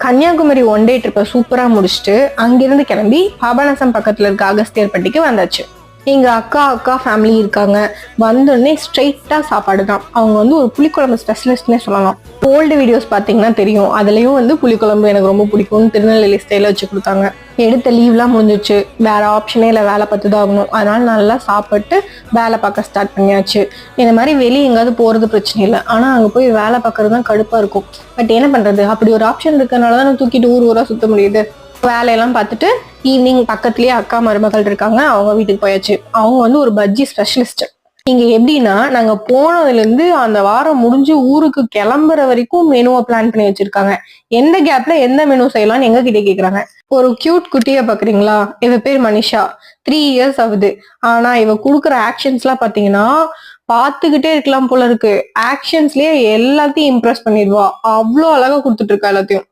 Kanyakumari one day ட்ரிப்பை சூப்பரா முடிச்சுட்டு அங்கிருந்து கிளம்பி பாபநாசம் பக்கத்துல இருக்க அகஸ்தியர்பட்டிக்கு வந்தாச்சு. எங்க அக்கா ஃபேமிலி இருக்காங்க. வந்தோடனே ஸ்ட்ரெயிட்டா சாப்பாடு தான். அவங்க வந்து ஒரு புளிக்குழம்பு ஸ்பெஷலிஸ்ட்னே சொல்லலாம். ஓல்டு வீடியோஸ் பார்த்தீங்கன்னா தெரியும். அதுலயும் வந்து புளிக்குழம்பு எனக்கு ரொம்ப பிடிக்கும்னு திருநெல்வேலி ஸ்டைல வச்சு கொடுத்தாங்க. எடுத்த லீவ்லாம் முடிஞ்சிச்சு. வேற ஆப்ஷனே இல்லை, வேலை பார்த்து தான் ஆகணும். அதனால நல்லா சாப்பிட்டு வேலை பார்க்க ஸ்டார்ட் பண்ணியாச்சு. இந்த மாதிரி வெளியே எங்காவது போறது பிரச்சனை இல்லை, ஆனா அங்க போய் வேலை பார்க்கறது தான் கடுப்பா இருக்கும். பட் என்ன பண்றது, அப்படி ஒரு ஆப்ஷன் இருக்கிறதுனால தான் தூக்கிட்டு ஊரா சுத்த முடியுது. வேலையெல்லாம் பார்த்துட்டு ஈவினிங் பக்கத்துலயே அக்கா மருமகள் இருக்காங்க, அவங்க வீட்டுக்கு போயாச்சு. அவங்க வந்து ஒரு பஜ்ஜி ஸ்பெஷலிஸ்ட். இங்க எப்படின்னா, நாங்க போனதுல இருந்து அந்த வாரம் முடிஞ்சு ஊருக்கு கிளம்புற வரைக்கும் மெனுவை பிளான் பண்ணி வச்சிருக்காங்க. எந்த கேப்ல எந்த மெனு செய்யலாம்னு எங்க கிட்ட கேக்குறாங்க. ஒரு கியூட் குட்டிய பாக்குறீங்களா, இவ பேர் மனிஷா. 3 இயர்ஸ் ஆகுது. ஆனா இவ குடுக்குற ஆக்ஷன்ஸ் எல்லாம் பாத்தீங்கன்னா பாத்துக்கிட்டே இருக்கலாம் போல இருக்கு. ஆக்ஷன்ஸ்லயே எல்லாத்தையும் இம்ப்ரெஸ் பண்ணிடுவா. அவ்வளோ அழகா கொடுத்துட்டு இருக்கா எல்லாத்தையும்.